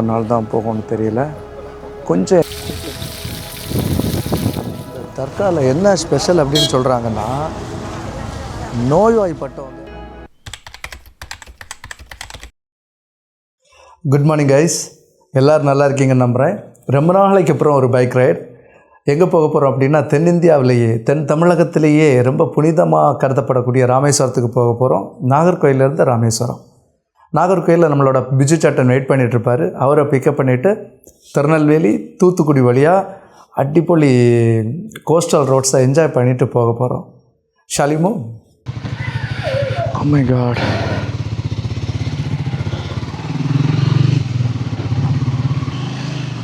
எவ்வளோ நாள் தான் போகும்னு தெரியல. கொஞ்சம் தர்காவில் என்ன ஸ்பெஷல் அப்படின்னு சொல்கிறாங்கன்னா, நோய்வாய்ப்பட்டவங்க. குட் மார்னிங் கைஸ், எல்லோரும் நல்லா இருக்கீங்கன்னு நம்புகிறேன். ரொம்ப நாளைக்கு அப்புறம் ஒரு பைக் ரைட். எங்கே போக போகிறோம் அப்படின்னா, தென்னிந்தியாவிலேயே தென் தமிழகத்திலேயே ரொம்ப புனிதமாக கருதப்படக்கூடிய ராமேஸ்வரத்துக்கு போக போகிறோம். நாகர்கோயிலேருந்து ராமேஸ்வரம். நாகர்கோயிலில் நம்மளோட பிஜு சாட்டன் வெயிட் பண்ணிகிட்ருப்பார். அவரை பிக்கப் பண்ணிவிட்டு திருநெல்வேலி தூத்துக்குடி வழியாக அடிப்பொலி கோஸ்டல் ரோட்ஸை என்ஜாய் பண்ணிவிட்டு போக போகிறோம். ஷாலிமோ, oh my god,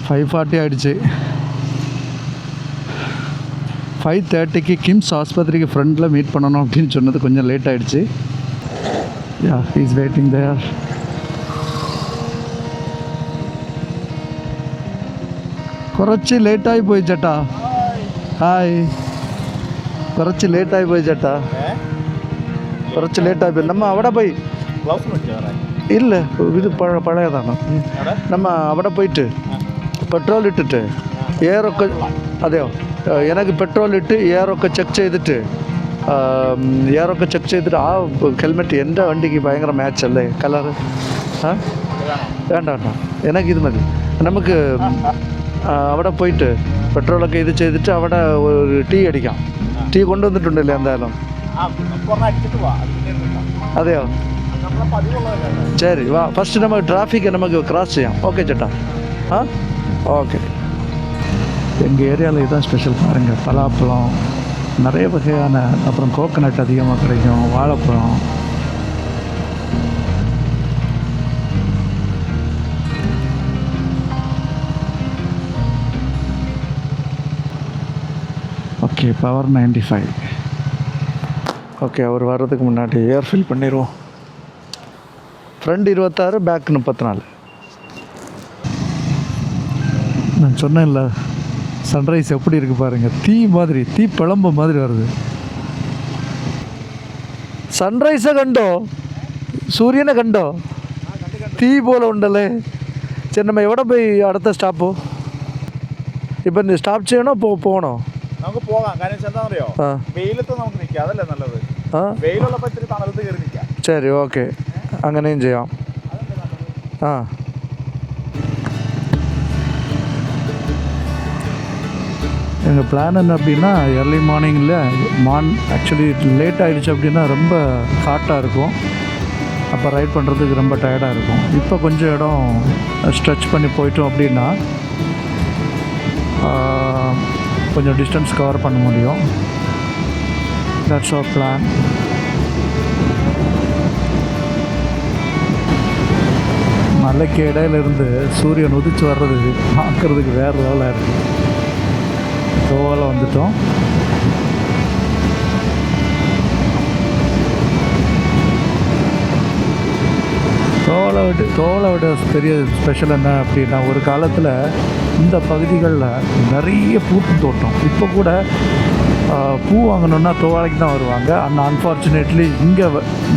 $5:40 ஆகிடுச்சு. 5:30க்கு கிம்ஸ் ஆஸ்பத்திரிக்கு ஃப்ரண்டில் மீட் பண்ணணும் அப்படின்னு சொன்னது கொஞ்சம் லேட் ஆகிடுச்சு. Yeah, he's waiting there. കുറച്ച് ലേറ്റായി പോയി ചേട്ടാ. ഹായ്, കുറച്ച് ലേറ്റായി പോയി ചേട്ടാ. കുറച്ച് ലേറ്റായി പോയി. നമ്മ അവിടെ പോയി ഇല്ല, ഇത് പഴയതാണ്. നമ്മ അവിടെ പോയിട്ട് പെട്രോൾ ഇട്ടിട്ട് എയറൊക്കെ, അതെയോ, എനിക്ക് പെട്രോൾ ഇട്ട് എയറൊക്കെ ചെക്ക് ചെയ്തിട്ട് ആ ഹെൽമെറ്റ് എൻ്റെ വണ്ടിക്ക് ഭയങ്കര മാച്ചല്ലേ കളറ്. വേണ്ട വേണ്ട, എനിക്കിത് മതി. നമുക്ക് അവിടെ പോയിട്ട് പെട്രോളൊക്കെ ഇത് ചെയ്തിട്ട് അവിടെ ഒരു ടീ അടിക്കാം. ടീ കൊണ്ടുവന്നിട്ടുണ്ടല്ലേ എന്തായാലും? അതെയോ, சரி வா. ஃபஸ்ட்டு நமக்கு டிராஃபிக்கை நமக்கு கிராஸ் செய்யும். ஓகே சேட்டா. ஓகே. எங்கள் ஏரியாவில் இதுதான் ஸ்பெஷல் பாருங்கள். பலாப்பழம் நிறைய வகையான, அப்புறம் கோகனட் அதிகமாக கிடைக்கும், வாழைப்பழம். Okay, power 95. ஓகே, அவர் வர்றதுக்கு முன்னாடி ஏர் ஃபில் பண்ணிடுவோம். Front 26, back 34. நான் சொன்னேன்ல, சன்ரைஸ் எப்படி இருக்குது பாருங்கள். தீ மாதிரி, தீ பிளம்பு மாதிரி வருது. സൺറൈസ് കണ്ടോ? സൂര്യനെ കണ്ടോ? തീ പോലെ ഉണ്ടല്ലേ. ചെന്നമ്മ എവിടെ പോയി അടുത്ത സ്റ്റോപ്പ്? ഇപ്പം സ്റ്റോപ്പ് ചെയ്യണോ പോകണോ? നമുക്ക് പോകാം. കാര്യം എന്താണെന്നറിയോ, വെയിലത്ത് നമുക്ക് നിൽക്കാം, അതല്ലേ നല്ലത്. വെയിലുള്ളപ്പോൾ ഇത്തിരി തണലത്ത് കയറി നിൽക്കാം. ശരി, ഓക്കെ, അങ്ങനെയും ചെയ്യാം. எங்கள் பிளான் என்ன அப்படின்னா, எர்லி மார்னிங்கில் ஆக்சுவலி லேட் ஆகிடுச்சு அப்படின்னா ரொம்ப ஹாட்டாக இருக்கும். அப்போ ரைட் பண்ணுறதுக்கு ரொம்ப டயர்டாக இருக்கும். இப்போ கொஞ்சம் இடம் ஸ்ட்ரெச் பண்ணி போயிட்டோம் அப்படின்னா கொஞ்சம் டிஸ்டன்ஸ் கவர் பண்ண முடியும். That's our plan. மலைக்கு இடையிலிருந்து சூரியன் உதிச்சு வர்றது பார்க்குறதுக்கு வேறு லெவலாக இருக்குது. கோவாவில் வந்துட்டோம். தோலை விட பெரிய ஸ்பெஷல் என்ன அப்படின்னா, ஒரு காலத்தில் இந்த பகுதிகளில் நிறைய பூட்டு தோட்டம். இப்போ கூட பூ வாங்கணுன்னா தோவாலைக்கு தான் வருவாங்க. ஆனால் அன்ஃபார்ச்சுனேட்லி இங்கே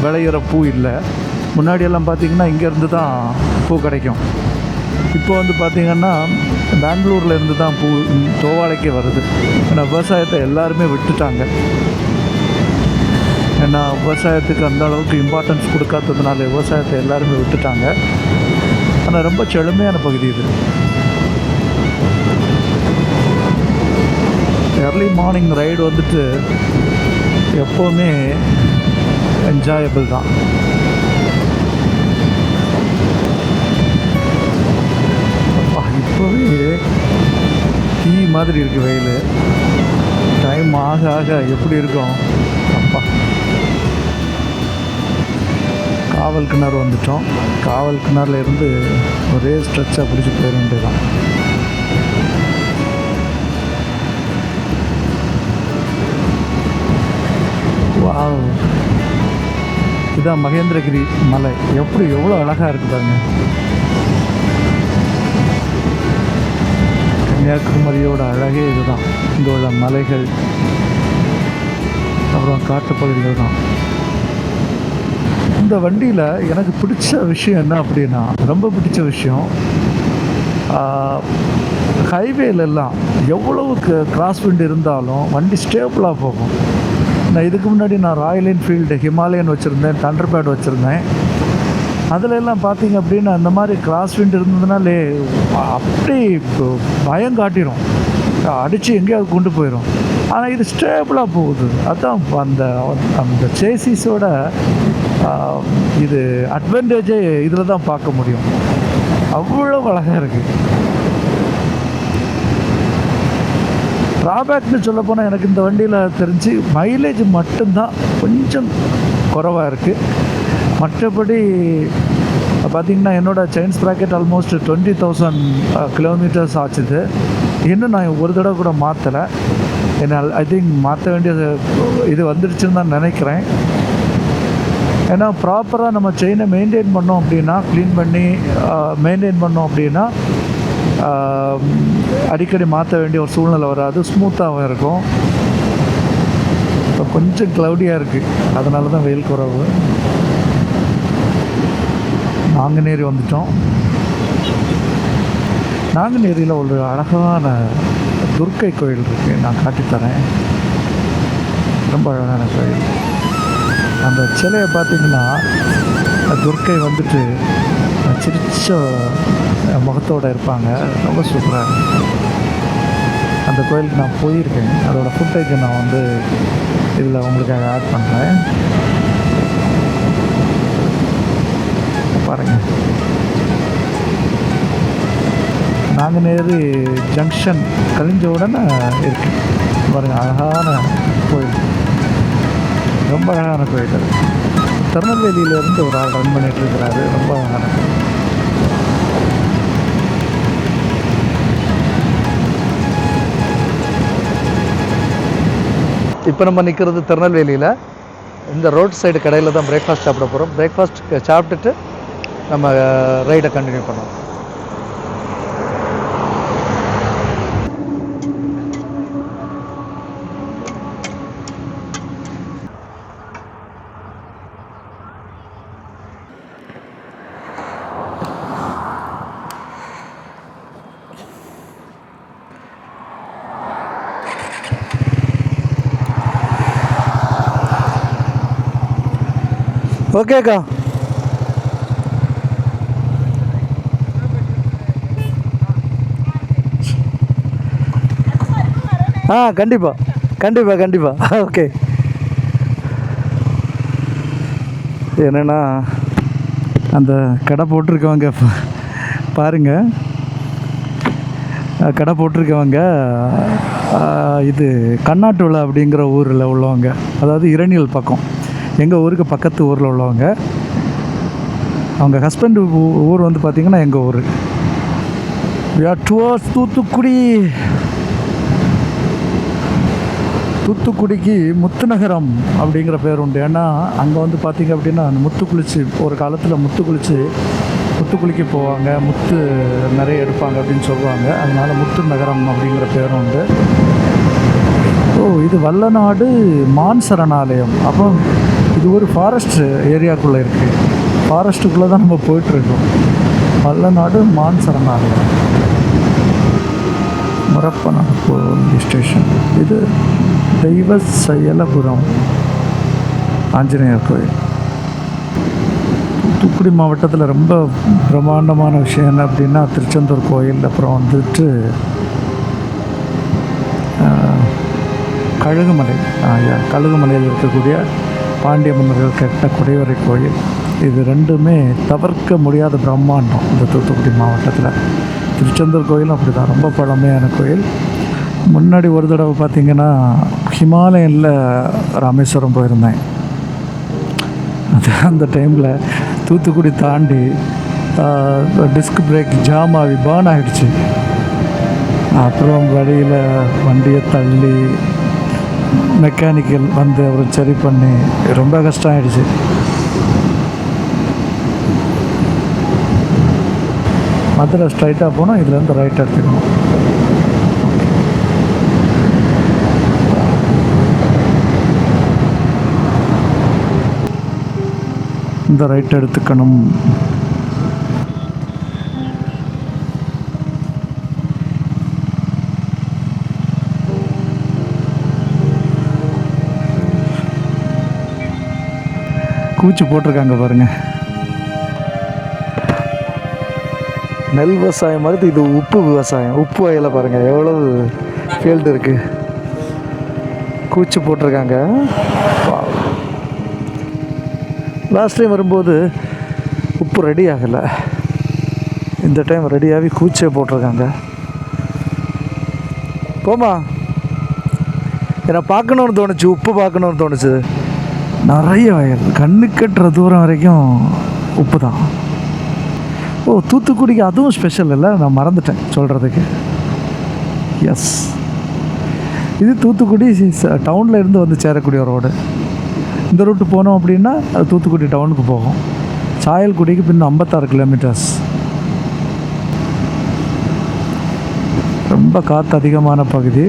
விளையிற பூ இல்லை. முன்னாடியெல்லாம் பார்த்திங்கன்னா இங்கேருந்து தான் பூ கிடைக்கும். இப்போ வந்து பார்த்திங்கன்னா பெங்களூரில் இருந்து தான் பூ தோவாலைக்கே வருது. ஏன்னா விவசாயத்தை எல்லாருமே விட்டுட்டாங்க. ஏன்னா விவசாயத்துக்கு அந்த அளவுக்கு இம்பார்ட்டன்ஸ் கொடுக்காததுனால விவசாயத்தை எல்லாருமே விட்டுட்டாங்க. ஆனால் ரொம்ப செழுமையான பகுதி இது. எர்லி மார்னிங் ரைடு வந்துட்டு எப்போவுமே என்ஜாயபிள் தான். இப்போவே தீ மாதிரி இருக்குது வெயில். டைம் ஆக ஆக எப்படி இருக்கும் அப்பா. காவல் கிணறு வந்துட்டோம். காவல் கிணறுல இருந்து ஒரே ஸ்ட்ரெச்சாக பிடிச்சி போயிட வேண்டியதான். வாவ், இதான் மகேந்திரகிரி மலை. எவ்வளோ அழகாக இருக்குது பாருங்க. கன்னியாகுமரியோட அழகே இதுதான். இங்கே உள்ள மலைகள், அப்புறம் காட்டுப்பகுதிகள் தான். இந்த வண்டியில் எனக்கு பிடிச்ச விஷயம் என்ன அப்படின்னா, ரொம்ப பிடிச்ச விஷயம் ஹைவேலெல்லாம் எவ்வளவுக்கு கிராஸ் விண்ட் இருந்தாலும் வண்டி ஸ்டேபிளாக போகும். நான் இதுக்கு முன்னாடி ராயல் என்ஃபீல்டு ஹிமாலயன் வச்சுருந்தேன், தண்டர்பேர்ட் வச்சுருந்தேன். அதில் எல்லாம் பார்த்தீங்க அப்படின்னா அந்த மாதிரி கிராஸ் விண்ட் இருந்ததுனாலே அப்படி பயம் காட்டிடும், அடித்து எங்கேயாவது கொண்டு போயிடும். ஆனால் இது ஸ்டேபிளாக போகுது. அதுதான் அந்த அந்த சேசிஸோட இது அட்வான்டேஜே இதில் தான் பார்க்க முடியும். அவ்வளோ அழகாக இருக்குது. ட்ராபேக்னு சொல்ல போனால் எனக்கு இந்த வண்டியில் தெரிஞ்சு மைலேஜ் மட்டும்தான் கொஞ்சம் குறைவாக இருக்குது. மற்றபடி பார்த்திங்கன்னா என்னோடய செயின் ஸ்ப்ராக்கெட் ஆல்மோஸ்ட் 20,000 கிலோமீட்டர்ஸ் ஆச்சுது. இன்னும் நான் ஒரு தடவை கூட மாற்றலை. என்னால் ஐ திங்க் மாற்ற வேண்டியது இது வந்துடுச்சுன்னு தான் நினைக்கிறேன். ஏன்னா ப்ராப்பராக நம்ம செயினை மெயின்டைன் பண்ணோம் அப்படின்னா, க்ளீன் பண்ணி மெயின்டைன் பண்ணோம் அப்படின்னா அடிக்கடி மாற்ற வேண்டிய ஒரு சூழ்நிலை வராது, ஸ்மூத்தாகவும் இருக்கும். இப்போ கொஞ்சம் க்ளவுடியாக இருக்குது, அதனால தான் வெயில் குறைவு. நாங்குநேரி வந்துட்டோம். நாங்குநேரியில் ஒரு அழகான துர்க்கை கோயில் இருக்குது, நான் காட்டித்தரேன். ரொம்ப அழகான கோயில். அந்த சிலையை பார்த்திங்கன்னா துர்க்கை வந்துட்டு சிரிச்ச முகத்தோடு இருப்பாங்க. ரொம்ப சூப்பராக இருக்கும். அந்த கோயிலுக்கு நான் போயிருக்கேன். அதோடய ஃபுட்டேஜை நான் வந்து இதில் உங்களுக்காக ஆட் பண்ணுறேன், பாருங்கள். நாங்குநேரி ஜங்ஷன் கழிஞ்ச உடனே இருக்குது பாருங்கள். அழகான கோயில், ரொம்ப அழகான கோயில். அது திருநெல்வேலியிலேருந்து ஒரு ஆள் ரன் பண்ணிகிட்ருக்கிறாரு. ரொம்ப அழகான கோயில். இப்போ நம்ம நிற்கிறது திருநெல்வேலியில். இந்த ரோட் சைடு கடையில் தான் பிரேக்ஃபாஸ்ட் சாப்பிட போகிறோம். பிரேக்ஃபாஸ்ட் சாப்பிட்டுட்டு நம்ம ரைடை கண்டினியூ பண்ணோம். ஓகேக்கா. கண்டிப்பாக கண்டிப்பாக கண்டிப்பாக. ஓகே. என்னென்னா அந்த கடை போட்டிருக்கவங்க பாருங்கள், கடை போட்டிருக்கவங்க இது கண்ணாட்டுவிளை அப்படிங்கிற ஊரில் உள்ளவங்க, அதாவது இரணியல் பக்கம், எங்கள் ஊருக்கு பக்கத்து ஊரில் உள்ளவங்க. அவங்க ஹஸ்பண்ட் ஊர் வந்து பார்த்திங்கன்னா எங்கள் ஊர். We are towards Thoothukudi. தூத்துக்குடிக்கு முத்துநகரம் அப்படிங்கிற பேர் உண்டு. ஏன்னா அங்கே வந்து பார்த்திங்க அப்படின்னா அந்த முத்து குளிச்சு, ஒரு காலத்தில் முத்து குளிக்க போவாங்க, முத்து நிறைய எடுப்பாங்க அப்படின்னு சொல்லுவாங்க. அதனால் முத்து நகரம் அப்படிங்கிற பேரும் உண்டு. இது வல்லநாடு மான் சரணாலயம். அப்போ இது ஒரு ஃபாரஸ்ட் ஏரியாக்குள்ளே இருக்குது. ஃபாரஸ்ட்டுக்குள்ளே தான் நம்ம போயிட்டுருக்கோம். வல்லநாடு மான் சரணாலயம், முரப்பநாடு போலீஸ் ஸ்டேஷன். இது தெய்வ செயலபுரம் ஆஞ்சநேயர் கோயில். தூத்துக்குடி மாவட்டத்தில் ரொம்ப பிரம்மாண்டமான விஷயம் என்ன அப்படின்னா திருச்செந்தூர் கோயில், அப்புறம் வந்துட்டு கழுகுமலை. கழுகுமலையில் இருக்கக்கூடிய பாண்டிய மன்னர்கள் கட்ட குடைவரை கோயில். இது ரெண்டுமே தவிர்க்க முடியாத பிரம்மாண்டம் இந்த தூத்துக்குடி மாவட்டத்தில். திருச்செந்தூர் கோயிலும் அப்படி தான், ரொம்ப பழமையான கோயில். முன்னாடி ஒரு தடவை பார்த்திங்கன்னா ஹிமாலயனில் ராமேஸ்வரம் போயிருந்தேன். அந்த டைமில் தூத்துக்குடி தாண்டி டிஸ்க் பிரேக் ஜாம் ஆகி பேர்ன் ஆகிடுச்சு. அப்புறம் வழியில் வண்டியை தள்ளி மெக்கானிக்கல் வந்து அவர் சரி பண்ணி ரொம்ப கஷ்டம் ஆகிடுச்சு. மதுரை ஸ்ட்ரைட்டாக போனால் இதுலேருந்து ரைட் எடுத்துக்கணும். இந்த ரைட் எடுத்துக்கணும். கூச்சி போட்டிருக்காங்க பாருங்கள். நெல் விவசாயம் மாதிரி இது உப்பு விவசாயம். உப்பு வயலில் பாருங்கள் எவ்வளோ ஃபீல்டு இருக்குது. கூச்சி போட்டிருக்காங்க. லாஸ்ட் டைம் வரும்போது உப்பு ரெடி ஆகலை, இந்த டைம் ரெடியாகி கூச்சே போட்டிருக்காங்க. போமா, என்னை பார்க்கணுன்னு தோணுச்சு, உப்பு பார்க்கணுன்னு தோணுச்சு. நிறைய வயல், கண்ணு கட்டுற தூரம் வரைக்கும் உப்பு தான். ஓ, தூத்துக்குடிக்கு அதுவும் ஸ்பெஷல் இல்லை, நான் மறந்துட்டேன் சொல்கிறதுக்கு. எஸ், இது தூத்துக்குடி டவுனில் இருந்து வந்து சேரக்கூடிய ரோடு. இந்த ரூட்டு போனோம் அப்படின்னா அது தூத்துக்குடி டவுனுக்கு போகும். சாயல்குடிக்கு பின்ன 56 கிலோமீட்டர்ஸ். ரொம்ப காற்று அதிகமான பகுதி,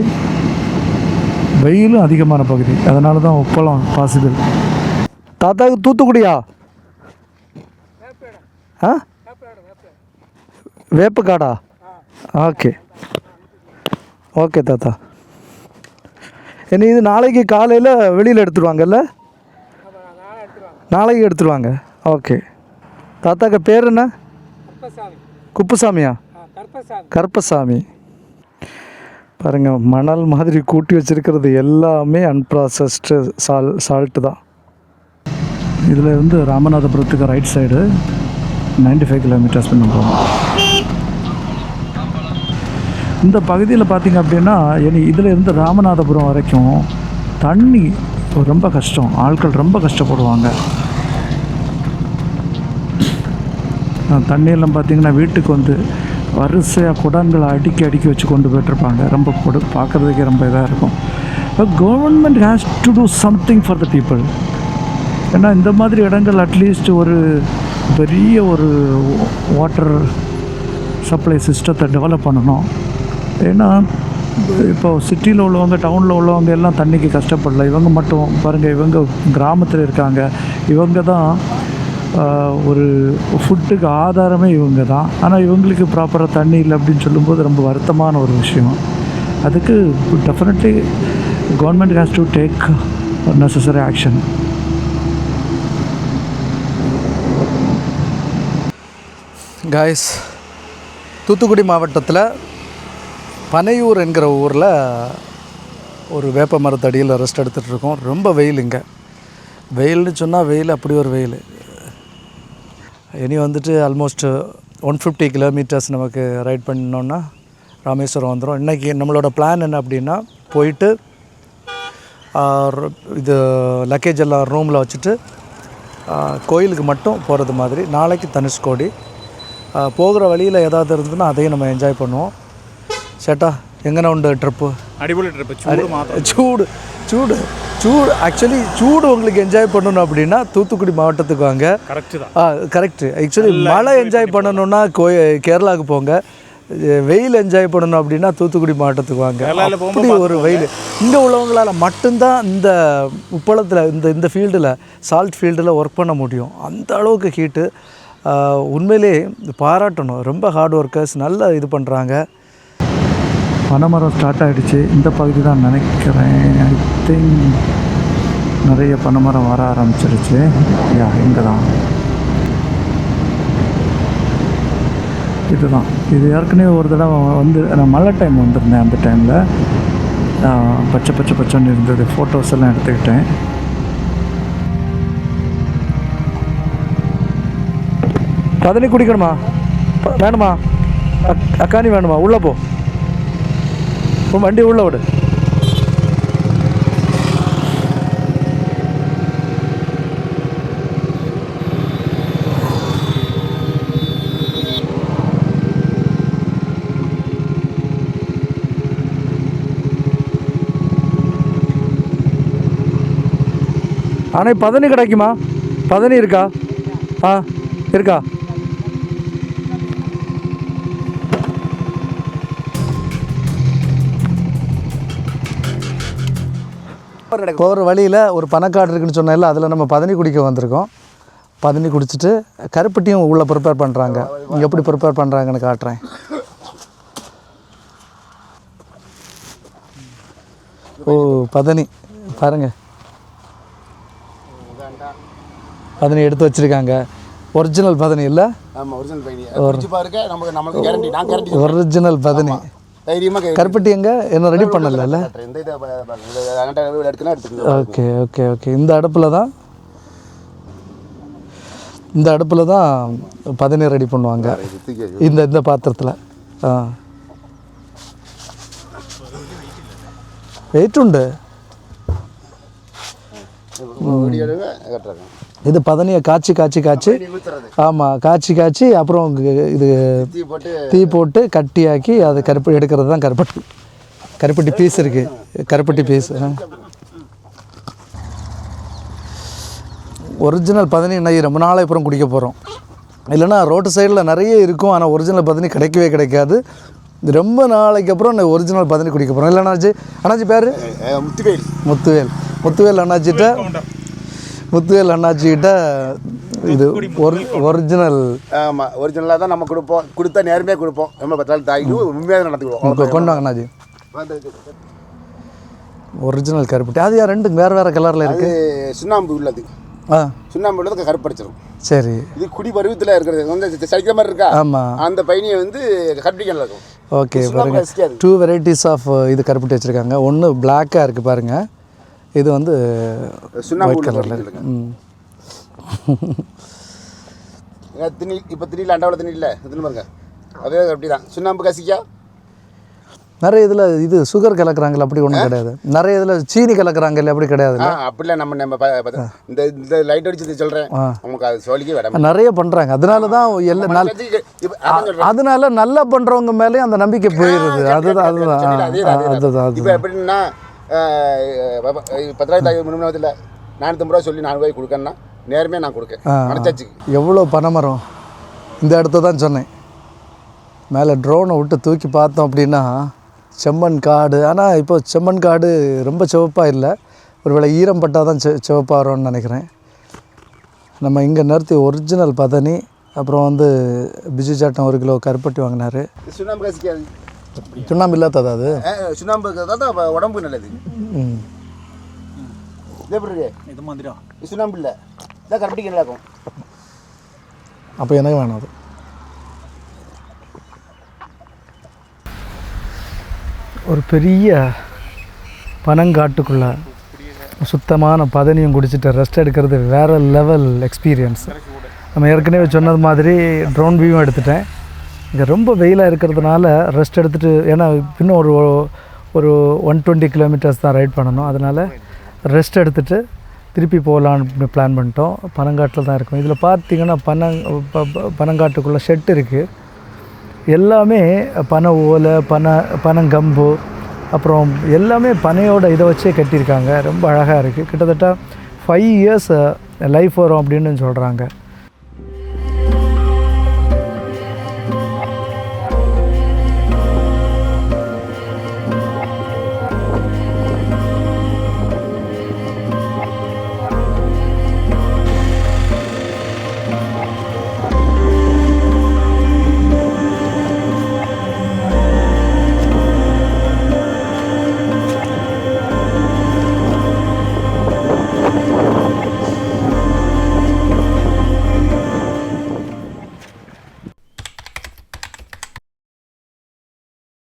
வெயிலும் அதிகமான பகுதி, அதனால தான் உப்பளம் பாசிபிள். தாத்தாவுக்கு தூத்துக்குடியா? ஆ, வேப்பக்காடா? ஓகே ஓகே தாத்தா. இனி இது நாளைக்கு காலையில் வெளியில் எடுத்துருவாங்கல்ல? நாளைக்கு எடுத்துருவாங்க. ஓகே. தாத்தாக்கு பேர் என்ன? குப்புசாமியா? கருப்பசாமி. பாருங்கள், மணல் மாதிரி கூட்டி வச்சுருக்கிறது எல்லாமே அன்ப்ராசஸ்டு சால்ட்டு தான். இதில் இருந்து ராமநாதபுரத்துக்கு ரைட் சைடு 95 கிலோமீட்டர்ஸ் பண்ண போகும். இந்த பகுதியில் பார்த்திங்க அப்படின்னா இதில் இருந்து ராமநாதபுரம் வரைக்கும் தண்ணி ரொம்ப கஷ்டம், ஆட்கள் ரொம்ப கஷ்டப்படுவாங்க. தண்ணியெல்லாம் பார்த்திங்கன்னா வீட்டுக்கு வந்து வரிசையாக குடங்களை அடுக்கி வச்சு கொண்டு போய்ட்டுருப்பாங்க. ரொம்ப பார்க்குறதுக்கே ரொம்ப இதாக இருக்கும். இப்போ government has to do something for the people. ஏன்னா இந்த மாதிரி இடங்கள் அட்லீஸ்ட் ஒரு பெரிய ஒரு வாட்டர் சப்ளை சிஸ்டத்தை டெவலப் பண்ணணும். ஏன்னா இப்போ சிட்டியில் உள்ளவங்க, டவுனில் உள்ளவங்க எல்லாம் தண்ணிக்கு கஷ்டப்படல. இவங்க மட்டும் பாருங்கள், இவங்க கிராமத்தில் இருக்காங்க. இவங்க தான் ஒரு ஃபுட்டுக்கு ஆதாரமே இவங்க தான். ஆனால் இவங்களுக்கு ப்ராப்பராக தண்ணி இல்லை அப்படின்னு சொல்லும்போது ரொம்ப வருத்தமான ஒரு விஷயம். அதுக்கு definitely government has to take necessary action. Guys, Thoothukudi மாவட்டத்தில் பனையூர் என்கிற ஊரில் ஒரு வேப்ப மரத்தடியில் ரெஸ்ட் எடுத்துகிட்ருக்கோம். ரொம்ப வெயில் இங்கே. வெயில்னு சொன்னால் வெயில், அப்படி ஒரு வெயில். இனி வந்துட்டு ஆல்மோஸ்ட் 150 கிலோமீட்டர்ஸ் நமக்கு ரைட் பண்ணோன்னா ராமேஸ்வரம் வந்துடும். இன்றைக்கி நம்மளோட பிளான் என்ன அப்படின்னா, போயிட்டு இது லக்கேஜ் எல்லாம் ரூமில் வச்சுட்டு கோயிலுக்கு மட்டும் போகிறது மாதிரி. நாளைக்கு தனுஷ்கோடி. போகிற வழியில் ஏதாவது இருந்ததுன்னா அதையும் நம்ம என்ஜாய் பண்ணுவோம். சேட்டா, எங்கன்னா உண்டு ட்ரிப்பு? அடிப்பொலி ட்ரிப்பு. சூடு மாத்திரம். சூடு ஆக்சுவலி சூடு உங்களுக்கு என்ஜாய் பண்ணணும் அப்படின்னா தூத்துக்குடி மாவட்டத்துக்கு வாங்க. கரெக்டு தான். கரெக்டு. ஆக்சுவலி மழை என்ஜாய் பண்ணணுன்னா கேரளாவுக்கு போங்க. வெயில் என்ஜாய் பண்ணணும் அப்படின்னா தூத்துக்குடி மாவட்டத்துக்கு வாங்க. அப்படி ஒரு வெயில். இங்கே உள்ளவங்களால் மட்டும்தான் இந்த உப்பளத்தில் இந்த ஃபீல்டில், சால்ட் ஃபீல்டில் ஒர்க் பண்ண முடியும். அந்த அளவுக்கு ஹீட்டு. உண்மையிலே பாராட்டணும். ரொம்ப ஹார்ட் ஒர்க்கர்ஸ், நல்லா இது பண்ணுறாங்க. பனைமரம் ஸ்டார்ட் ஆகிடுச்சு. இந்த பகுதி தான் நினைக்கிறேன். ஐ திங்க் நிறைய பனைமரம் வர ஆரம்பிச்சிருச்சு. இங்கே தான் இதுதான். இது ஏற்கனவே ஒரு தடவை வந்து நான் மழை டைம் வந்திருந்தேன். அந்த டைமில் பச்சைன்னு இருந்தது. ஃபோட்டோஸ் எல்லாம் எடுத்துக்கிட்டேன். தண்ணி குடிக்கணுமா? வேணுமா? அக்கானி வேணுமா? உள்ளே போ, வண்டி உள்ளே விடு. ஆனால் பதனி கிடைக்குமா? பதனி இருக்கா? இருக்கா? போகிற வழியில் ஒரு பனக்காடு இருக்குன்னு சொன்னால அதில் நம்ம பதனி குடிக்க வந்திருக்கோம். பதனி குடிச்சிட்டு கருப்பட்டியும் உள்ளே ப்ரிப்பேர் பண்ணுறாங்க. இங்கே எப்படி ப்ரிப்பேர் பண்ணுறாங்கன்னு காட்டுறேன். ஓ, பதனி பாருங்கள். பதனி எடுத்து வச்சுருக்காங்க. ஒரிஜினல் பதனி இல்லை? ஆமாம், ஒரிஜினல் பதனி. குடிச்சு பாருங்க, நமக்கு கேரண்டி, நான் கேரண்டி. ஒரிஜினல் பதனி. தைரியமாக கருப்பட்டி எங்கே என்ன ரெடி பண்ணல? இந்த இதை எடுத்துக்கலாம். Okay okay okay. இந்த அடுப்பில் தான் பதனி ரெடி பண்ணுவாங்க, இந்த பாத்திரத்தில். வெயிட் உண்டு. இது பதனியை காய்ச்சி ஆமாம், காய்ச்சி அப்புறம் இது தீ போட்டு கட்டியாக்கி அது எடுக்கிறது தான் கருப்பட்டி பீஸ் இருக்குது. கருப்பட்டி பீஸ் ஒரிஜினல் பதனி நெய் ரொம்ப நாளைக்கு அப்புறம் குடிக்க போகிறோம். இல்லைன்னா ரோட்டு சைடில் நிறைய இருக்கும், ஆனால் ஒரிஜினல் பதனி கிடைக்காது. ரொம்ப நாளைக்கு அப்புறம் ஒரிஜினல் பதனி குடிக்க போகிறோம். இல்லை அண்ணாச்சி பேர்? முத்துவேல் அண்ணாச்சிக்கிட்ட இது ஒரிஜினல். ஆமாம், ஒரிஜினலாக தான் நம்ம கொடுப்போம். கொடுத்தா நேர்மையாக கொடுப்போம். நம்ம பத்தாள் தாய்க்கு உண்மையாக நடத்துக்குவோம். கொண்டு வாங்க அண்ணாச்சி. ஒரிஜினல் கருப்பட்டி. அது ரெண்டும் வேறு கலரில் இருக்குது. சுண்ணாம்பு உள்ளது. சுண்ணாம்பு உள்ளது கருப்படிச்சிடும். சரி. இது குடி பருவத்தில் இருக்கிறது வந்து சடிக்கிற மாதிரி இருக்கா? ஆமாம். அந்த பைனியை வந்து கருப்பட்டிக்கல் இருக்கும். ஓகே, பாருங்க 2 வெரைட்டிஸ் ஆஃப் இது கருப்பட்டி வச்சுருக்காங்க. ஒன்று பிளாக்காக இருக்குது பாருங்கள், இது வந்து ஒயிட் கலரில் இருக்குது. திணி இப்போ திணியில் அண்டாவில் திணி இல்லை பாருங்க, அதே அப்படி தான். சுண்ணாம்பு கசிக்கா நிறைய இதில் இது சுகர் கலக்குறாங்கல்ல, அப்படி ஒன்றும் கிடையாது. நிறைய இதில் சீனி கலக்குறாங்கல்ல, அப்படி கிடையாது. அப்படிலாம் நம்ம இந்த லைட் அடிச்சு சொல்கிறேன், நமக்கு அது சொல்லிக்கே விட நிறைய பண்ணுறாங்க. அதனால தான் அதனால நல்லா பண்ணுறவங்க மேலேயும் அந்த நம்பிக்கை போயிடுது. அதுதான் இப்போ எப்படின்னா 10,000 முன்னாள் 450 ரூபா சொல்லி 4 ரூபாய்க்கு கொடுக்கணும்னா நேரமே நான் கொடுக்கேன். மனச்சாச்சு எவ்வளோ பனைமரம் இந்த இடத்த தான் சொன்னேன். மேலே ட்ரோனை விட்டு தூக்கி பார்த்தோம் அப்படின்னா செம்மண் காடு. ஆனால் இப்போ செம்மண் காடு ரொம்ப சிவப்பாக இல்லை, ஒருவேளை ஈரம் பட்டால் தான் சிவப்பாக வரும்னு நினைக்கிறேன். நம்ம இங்கே நிறுத்தி ஒரிஜினல் பதனி, அப்புறம் வந்து பிஜு சாட்டம் 1 கிலோ கருப்பட்டி வாங்கினார். சுண்ணாம்பு கசிக்காது. சுண்ணாம்பு இல்லாததா? அது சுண்ணாம்பு தான் உடம்புக்கு நல்லது. இது மாதிரி சுண்ணாம்பு இல்லை, இதான் கருப்பட்டிக்கு நல்லா இருக்கும். அப்போ எனக்கு வேணும் அது. ஒரு பெரிய பனங்காட்டுக்குள்ளே சுத்தமான பதனியும் குடிச்சிட்டு ரெஸ்ட் எடுக்கிறது வேறு லெவல் எக்ஸ்பீரியன்ஸ். நம்ம ஏற்கனவே சொன்னது மாதிரி ட்ரோன் வியூவும் எடுத்துட்டேன். இங்கே ரொம்ப வெயிலாக இருக்கிறதுனால ரெஸ்ட் எடுத்துகிட்டு, ஏன்னா இன்னும் ஒரு 120 கிலோமீட்டர்ஸ் தான் ரைட் பண்ணணும். அதனால் ரெஸ்ட் எடுத்துகிட்டு திருப்பி போகலான்னு பிளான் பண்ணிட்டோம். பனங்காட்டில் தான் இருக்கும். இதில் பார்த்திங்கன்னா பனங்காட்டுக்குள்ளே ஷெட் இருக்குது. எல்லாமே பனை ஓலை, பனங்கம்பு, அப்புறம் எல்லாமே பனையோட இதை வச்சே கட்டியிருக்காங்க. ரொம்ப அழகாக இருக்குது. கிட்டத்தட்ட 5 இயர்ஸ் லைஃப் வரும் அப்படின்னு சொல்கிறாங்க.